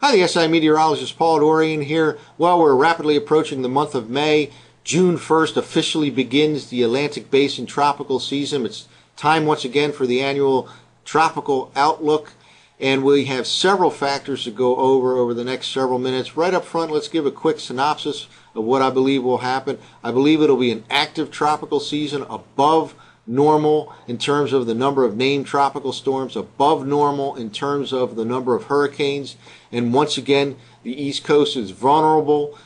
Hi, the SI meteorologist Paul Dorian here. Well, we're rapidly approaching the month of May. June 1st officially begins the Atlantic Basin tropical season. It's time once again for the annual tropical outlook, and we have several factors to go over the next several minutes. Right up front, let's give a quick synopsis of what I believe will happen. I believe it'll be an active tropical season, above normal in terms of the number of named tropical storms, above normal in terms of the number of hurricanes, and once again the East Coast is vulnerable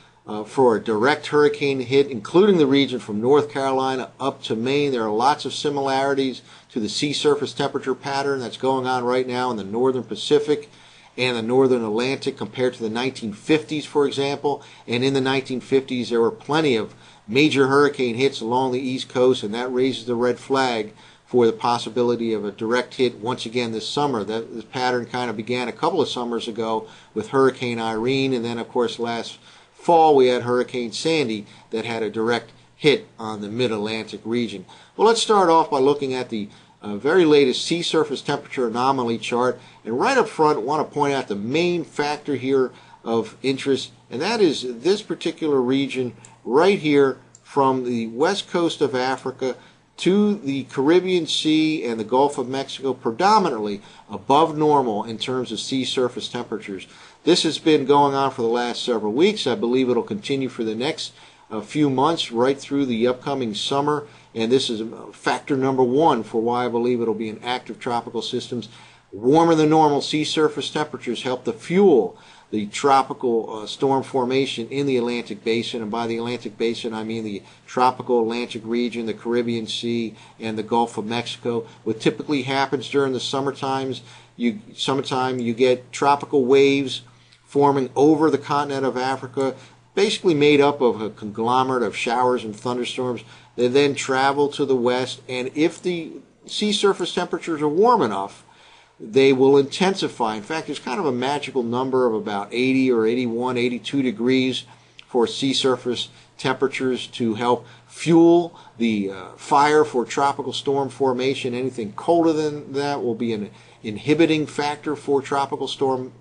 for a direct hurricane hit, including the region from North Carolina up to Maine. There are lots of similarities to the sea surface temperature pattern that's going on right now in the northern Pacific and the northern Atlantic compared to the 1950s, for example. And in the 1950s there were plenty of major hurricane hits along the East Coast, and that raises the red flag for the possibility of a direct hit once again this summer. This pattern kind of began a couple of summers ago with Hurricane Irene, and then of course last fall we had Hurricane Sandy that had a direct hit on the mid-Atlantic region. Well, let's start off by looking at the very latest sea surface temperature anomaly chart, and right up front I want to point out the main factor here of interest, and that is this particular region right here from the west coast of Africa to the Caribbean Sea and the Gulf of Mexico, predominantly above normal in terms of sea surface temperatures. This has been going on for the last several weeks. I believe it'll continue for the next few months, right through the upcoming summer, and this is factor number one for why I believe it'll be an active tropical system. Warmer than normal sea surface temperatures help to fuel the tropical storm formation in the Atlantic Basin, and by the Atlantic Basin I mean the tropical Atlantic region, the Caribbean Sea, and the Gulf of Mexico. What typically happens during the summertime, you get tropical waves forming over the continent of Africa, basically made up of a conglomerate of showers and thunderstorms. They then travel to the west, and if the sea surface temperatures are warm enough, they will intensify. In fact, there's kind of a magical number of about 80 or 81, 82 degrees for sea surface temperatures to help fuel the fire for tropical storm formation. Anything colder than that will be an inhibiting factor for tropical storm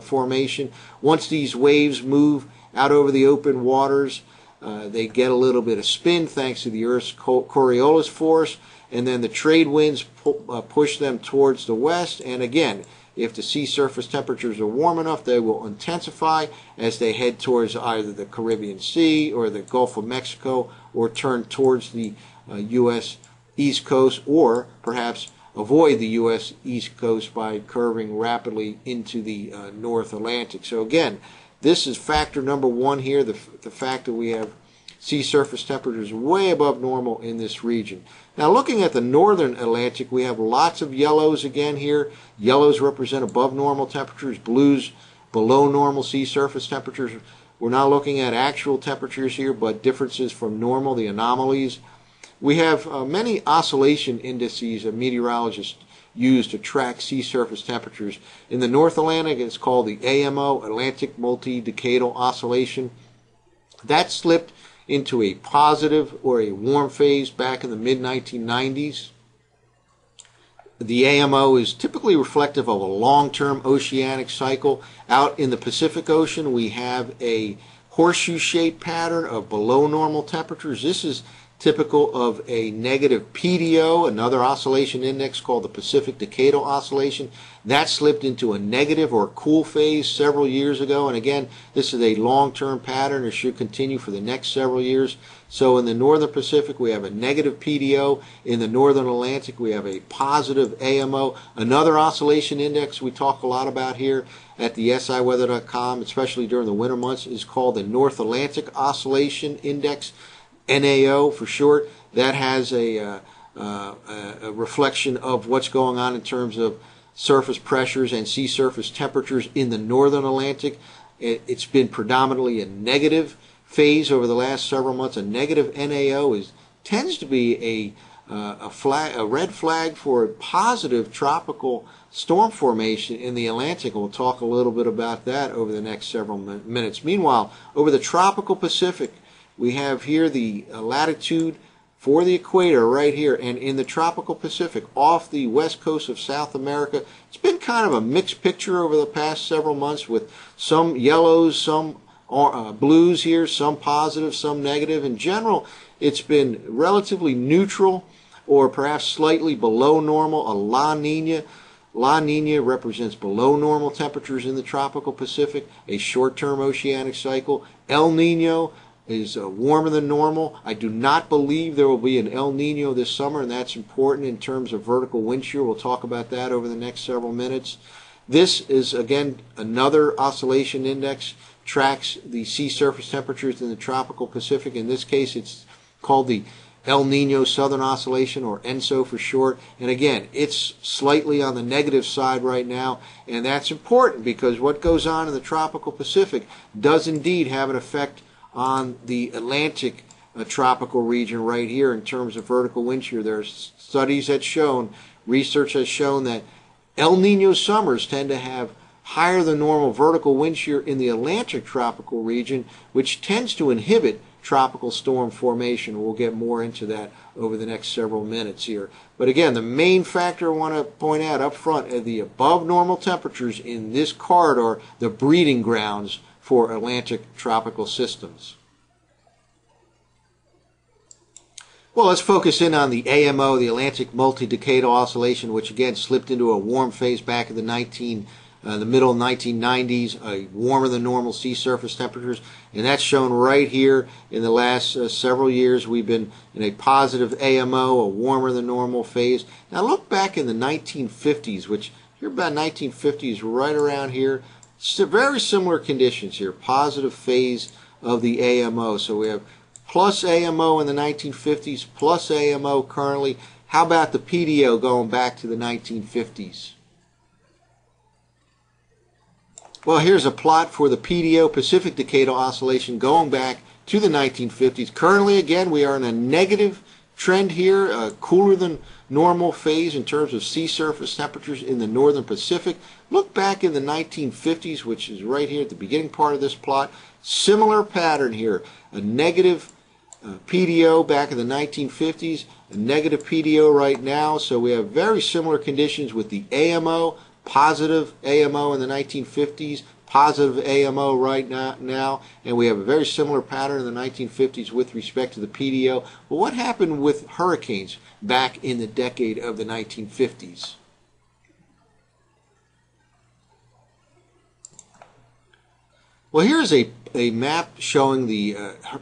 formation. Once these waves move out over the open waters, they get a little bit of spin thanks to the Earth's Coriolis force, and then the trade winds push them towards the west, and again, if the sea surface temperatures are warm enough, they will intensify as they head towards either the Caribbean Sea or the Gulf of Mexico, or turn towards the U.S. East Coast, or perhaps avoid the U.S. East Coast by curving rapidly into the North Atlantic. So again, this is factor number one here, the fact that we have sea surface temperatures way above normal in this region. Now, looking at the northern Atlantic, we have lots of yellows again here. Yellows represent above normal temperatures, blues below normal sea surface temperatures. We're not looking at actual temperatures here, but differences from normal, the anomalies. We have many oscillation indices that meteorologists use to track sea surface temperatures. In the North Atlantic, it's called the AMO, Atlantic Multi-Decadal Oscillation. That slipped into a positive or a warm phase back in the mid-1990s. The AMO is typically reflective of a long-term oceanic cycle. Out in the Pacific Ocean, we have a horseshoe-shaped pattern of below normal temperatures. This is typical of a negative PDO, another oscillation index called the Pacific Decadal Oscillation. That slipped into a negative or cool phase several years ago, and again, this is a long-term pattern. It should continue for the next several years. So in the northern Pacific, we have a negative PDO. In the northern Atlantic, we have a positive AMO. Another oscillation index we talk a lot about here at the siweather.com, especially during the winter months, is called the North Atlantic Oscillation Index, NAO for short. That has a reflection of what's going on in terms of surface pressures and sea surface temperatures in the northern Atlantic. It's been predominantly a negative phase over the last several months. A negative NAO tends to be a red flag for a positive tropical storm formation in the Atlantic, and we'll talk a little bit about that over the next several minutes. Meanwhile, over the tropical Pacific, we have here the latitude for the equator right here, and in the tropical Pacific off the west coast of South America. It's been kind of a mixed picture over the past several months, with some yellows, some blues here, some positive, some negative. In general, it's been relatively neutral or perhaps slightly below normal. A La Nina. La Nina represents below normal temperatures in the tropical Pacific, a short-term oceanic cycle. El Nino is warmer than normal. I do not believe there will be an El Nino this summer, and that's important in terms of vertical wind shear. We'll talk about that over the next several minutes. This is, again, another oscillation index, tracks the sea surface temperatures in the tropical Pacific. In this case, it's called the El Nino Southern Oscillation, or ENSO for short. And again, it's slightly on the negative side right now, and that's important because what goes on in the tropical Pacific does indeed have an effect on the Atlantic tropical region right here in terms of vertical wind shear. There's studies that shown, research has shown that El Nino summers tend to have higher than normal vertical wind shear in the Atlantic tropical region, which tends to inhibit tropical storm formation. We'll get more into that over the next several minutes here. But again, the main factor I want to point out up front are the above normal temperatures in this corridor, the breeding grounds for Atlantic tropical systems. Well, let's focus in on the AMO, the Atlantic Multi-Decadal Oscillation, which again slipped into a warm phase back in the middle 1990s, warmer than normal sea surface temperatures, and that's shown right here. In the last several years, we've been in a positive AMO, a warmer than normal phase. Now look back in the 1950s, which here about 1950s, right around here, very similar conditions here, positive phase of the AMO. So we have plus AMO in the 1950s, plus AMO currently. How about the PDO going back to the 1950s? Well, here's a plot for the PDO, Pacific Decadal Oscillation, going back to the 1950s. Currently, again, we are in a negative trend here, a cooler than normal phase in terms of sea surface temperatures in the northern Pacific. Look back in the 1950s, which is right here at the beginning part of this plot. Similar pattern here, a negative PDO back in the 1950s, a negative PDO right now. So we have very similar conditions with the AMO, positive AMO in the 1950s, positive AMO right now, and we have a very similar pattern in the 1950s with respect to the PDO. Well, what happened with hurricanes back in the decade of the 1950s? Well, here's a map showing the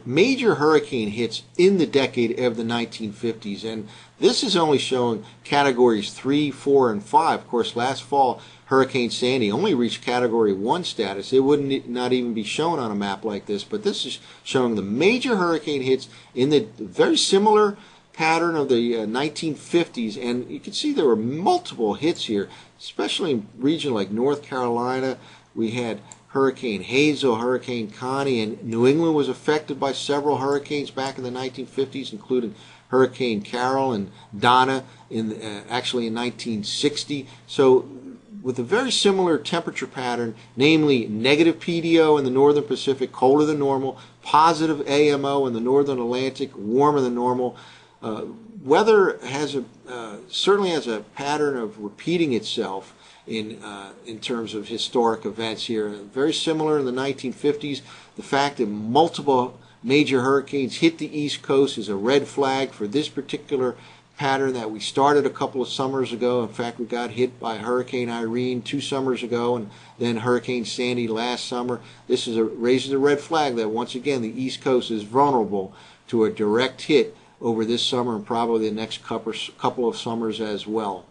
major hurricane hits in the decade of the 1950s, and this is only showing categories 3, 4, and 5. Of course, last fall, Hurricane Sandy only reached Category 1 status. It would not even be shown on a map like this, but this is showing the major hurricane hits in the very similar pattern of the 1950s, and you can see there were multiple hits here, especially in a region like North Carolina. We had Hurricane Hazel, Hurricane Connie, and New England was affected by several hurricanes back in the 1950s, including Hurricane Carol and Donna actually in 1960. So with a very similar temperature pattern, namely negative PDO in the northern Pacific, colder than normal, positive AMO in the northern Atlantic, warmer than normal. Weather has certainly has a pattern of repeating itself in terms of historic events here. Very similar in the 1950s. The fact that multiple major hurricanes hit the East Coast is a red flag for this particular pattern that we started a couple of summers ago. In fact, we got hit by Hurricane Irene 2 summers ago, and then Hurricane Sandy last summer. This is raises a red flag that once again the East Coast is vulnerable to a direct hit over this summer and probably the next couple of summers as well.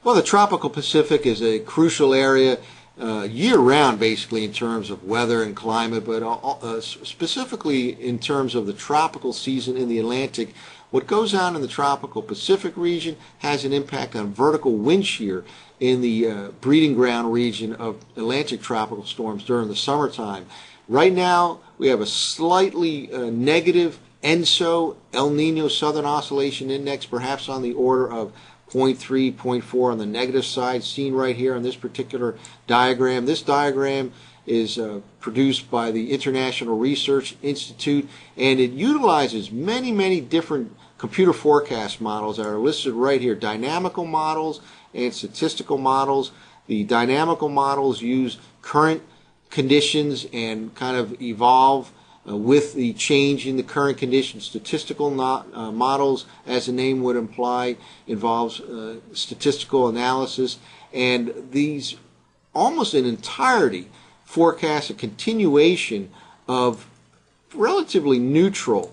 Well, the tropical Pacific is a crucial area year-round, basically, in terms of weather and climate, but specifically in terms of the tropical season in the Atlantic. What goes on in the tropical Pacific region has an impact on vertical wind shear in the breeding ground region of Atlantic tropical storms during the summertime. Right now, we have a slightly negative ENSO, El Nino Southern Oscillation Index, perhaps on the order of 0.3, 0.4 on the negative side, seen right here on this particular diagram. This diagram is produced by the International Research Institute, and it utilizes many, many different computer forecast models that are listed right here, dynamical models and statistical models. The dynamical models use current conditions and kind of evolve with the change in the current conditions. Statistical models, as the name would imply, involves statistical analysis, and these almost in entirety forecast a continuation of relatively neutral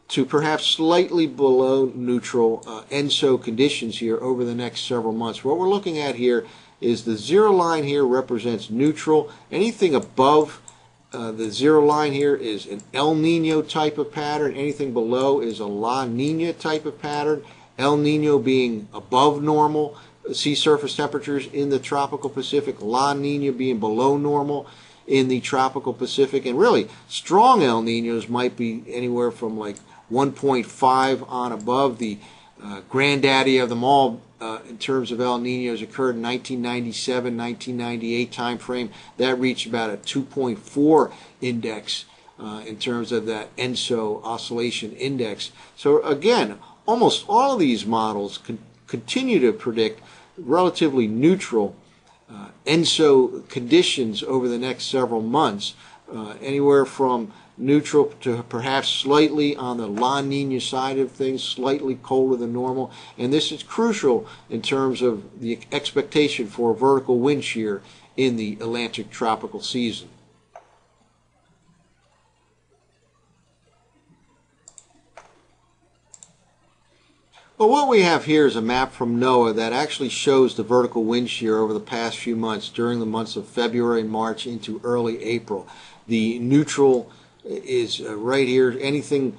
to perhaps slightly below neutral ENSO conditions here over the next several months. What we're looking at here is the zero line here represents neutral. Anything above the zero line here is an El Nino type of pattern. Anything below is a La Nina type of pattern. El Nino being above normal sea surface temperatures in the tropical Pacific, La Nina being below normal in the tropical Pacific, and really strong El Ninos might be anywhere from like 1.5 on above. The granddaddy of them all in terms of El Ninos occurred in 1997, 1998 time frame. That reached about a 2.4 index in terms of that ENSO oscillation index. So again, almost all of these models continue to predict relatively neutral ENSO conditions over the next several months, anywhere from neutral to perhaps slightly on the La Nina side of things, slightly colder than normal. And this is crucial in terms of the expectation for vertical wind shear in the Atlantic tropical season. Well, what we have here is a map from NOAA that actually shows the vertical wind shear over the past few months, during the months of February and March into early April. The neutral is right here. Anything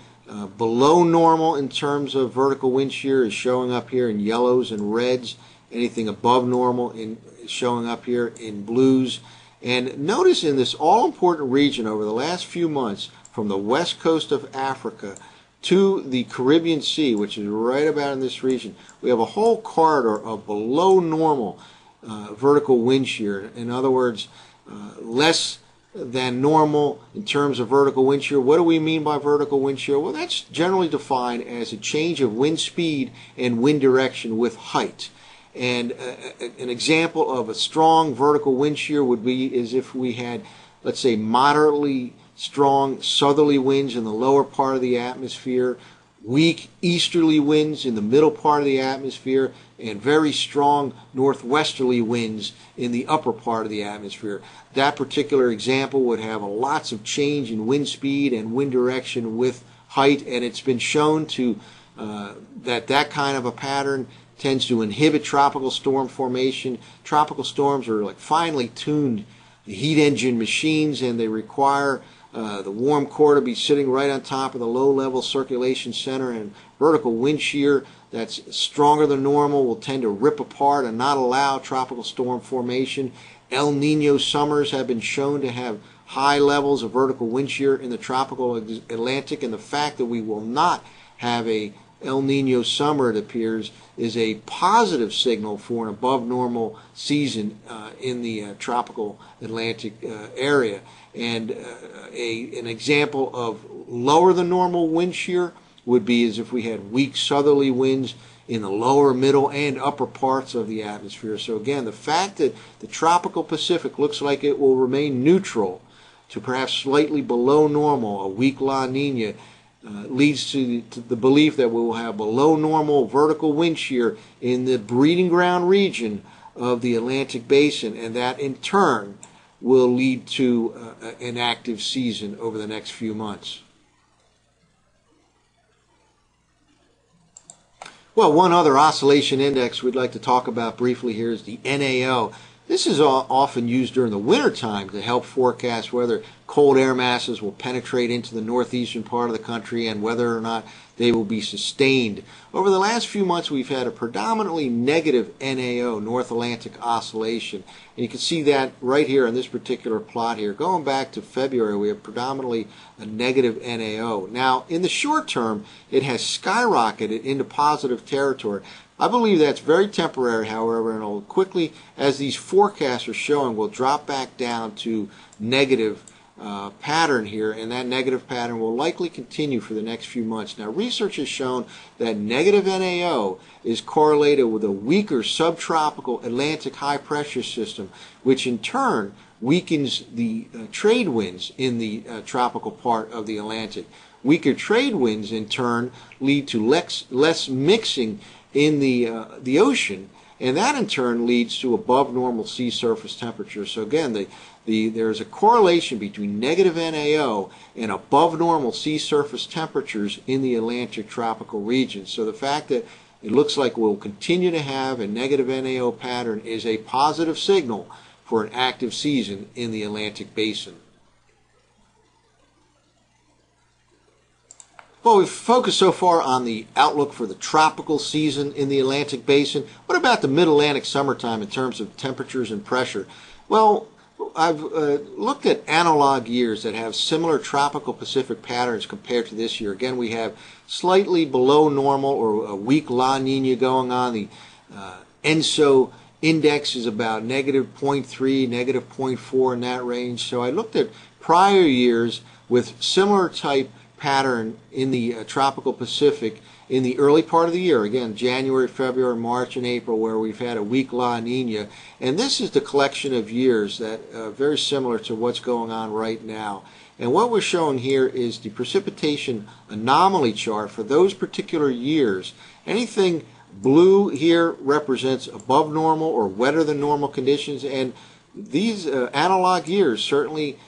below normal in terms of vertical wind shear is showing up here in yellows and reds. Anything above normal is showing up here in blues. And notice in this all-important region over the last few months, from the west coast of Africa to the Caribbean Sea, which is right about in this region, we have a whole corridor of below normal vertical wind shear. In other words, less than normal in terms of vertical wind shear. What do we mean by vertical wind shear? Well, that's generally defined as a change of wind speed and wind direction with height. And an example of a strong vertical wind shear would be as if we had, let's say, moderately strong southerly winds in the lower part of the atmosphere, weak easterly winds in the middle part of the atmosphere, and very strong northwesterly winds in the upper part of the atmosphere. That particular example would have lots of change in wind speed and wind direction with height, and it's been shown to that kind of a pattern tends to inhibit tropical storm formation. Tropical storms are like finely tuned heat engine machines, and they require the warm core to be sitting right on top of the low-level circulation center, and vertical wind shear that's stronger than normal will tend to rip apart and not allow tropical storm formation. El Nino summers have been shown to have high levels of vertical wind shear in the tropical Atlantic, and the fact that we will not have a El Nino summer, it appears, is a positive signal for an above normal season in the tropical Atlantic area. And an example of lower than normal wind shear would be as if we had weak southerly winds in the lower, middle, and upper parts of the atmosphere. So again, the fact that the tropical Pacific looks like it will remain neutral to perhaps slightly below normal, a weak La Nina, leads to the belief that we will have below normal vertical wind shear in the breeding ground region of the Atlantic Basin, and that in turn will lead to an active season over the next few months. Well, one other oscillation index we'd like to talk about briefly here is the NAO. This is often used during the wintertime to help forecast whether cold air masses will penetrate into the northeastern part of the country and whether or not they will be sustained. Over the last few months, we've had a predominantly negative NAO, North Atlantic oscillation. And you can see that right here in this particular plot here. Going back to February, we have predominantly a negative NAO. Now, in the short term, it has skyrocketed into positive territory. I believe that's very temporary, however, and it'll quickly, as these forecasts are showing, will drop back down to negative pattern here, and that negative pattern will likely continue for the next few months. Now, research has shown that negative NAO is correlated with a weaker subtropical Atlantic high pressure system, which in turn weakens the trade winds in the tropical part of the Atlantic. Weaker trade winds in turn lead to less mixing in the ocean, and that in turn leads to above normal sea surface temperatures. So again, there's a correlation between negative NAO and above normal sea surface temperatures in the Atlantic tropical region. So the fact that it looks like we'll continue to have a negative NAO pattern is a positive signal for an active season in the Atlantic basin. Well, we've focused so far on the outlook for the tropical season in the Atlantic basin. What about the mid-Atlantic summertime in terms of temperatures and pressure? Well, I've looked at analog years that have similar tropical Pacific patterns compared to this year. Again, we have slightly below normal or a weak La Nina going on. The ENSO index is about negative 0.3, negative 0.4 in that range. So I looked at prior years with similar type pattern in the tropical Pacific in the early part of the year, again January, February, March, and April, where we've had a weak La Nina, and this is the collection of years that very similar to what's going on right now. And what we're showing here is the precipitation anomaly chart for those particular years. Anything blue here represents above normal or wetter than normal conditions, and these analog years certainly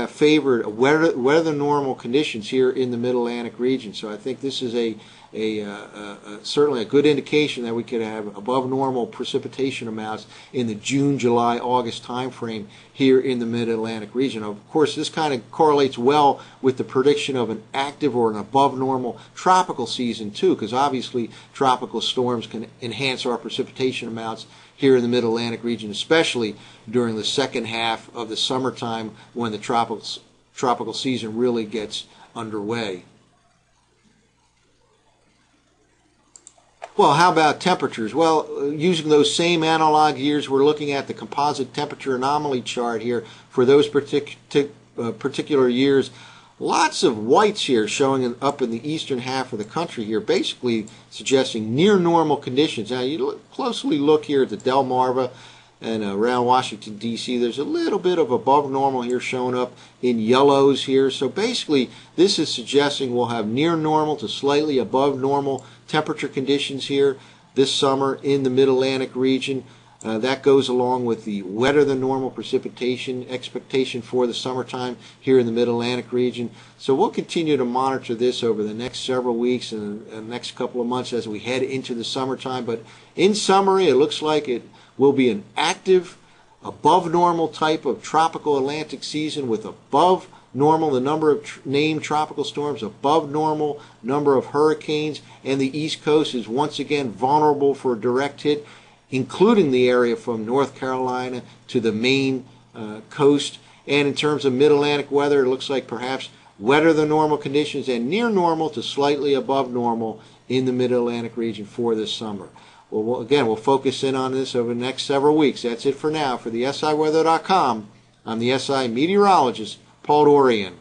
favored wetter than normal conditions here in the Mid-Atlantic region. So I think this is certainly a good indication that we could have above normal precipitation amounts in the June, July, August time frame here in the Mid-Atlantic region. Of course, this kind of correlates well with the prediction of an active or an above normal tropical season too, because obviously tropical storms can enhance our precipitation amounts here in the Mid-Atlantic region, especially during the second half of the summertime when the tropical season really gets underway. Well, how about temperatures? Well, using those same analog years, we're looking at the composite temperature anomaly chart here for those particular years. Lots of whites here showing up in the eastern half of the country here, basically suggesting near normal conditions. Now, you closely look here at the Delmarva and around Washington, D.C., there's a little bit of above normal here showing up in yellows here. So basically, this is suggesting we'll have near normal to slightly above normal temperature conditions here this summer in the Mid-Atlantic region. That goes along with the wetter than normal precipitation expectation for the summertime here in the Mid-Atlantic region. So we'll continue to monitor this over the next several weeks and the next couple of months as we head into the summertime. But in summary, it looks like it will be an active, above normal type of tropical Atlantic season with above normal the number of named tropical storms, above normal number of hurricanes, and the East Coast is once again vulnerable for a direct hit, including the area from North Carolina to the Maine coast. And in terms of mid-Atlantic weather, it looks like perhaps wetter than normal conditions and near normal to slightly above normal in the mid-Atlantic region for this summer. Well, again, we'll focus in on this over the next several weeks. That's it for now. For the SIweather.com, I'm the SI meteorologist, Paul Dorian.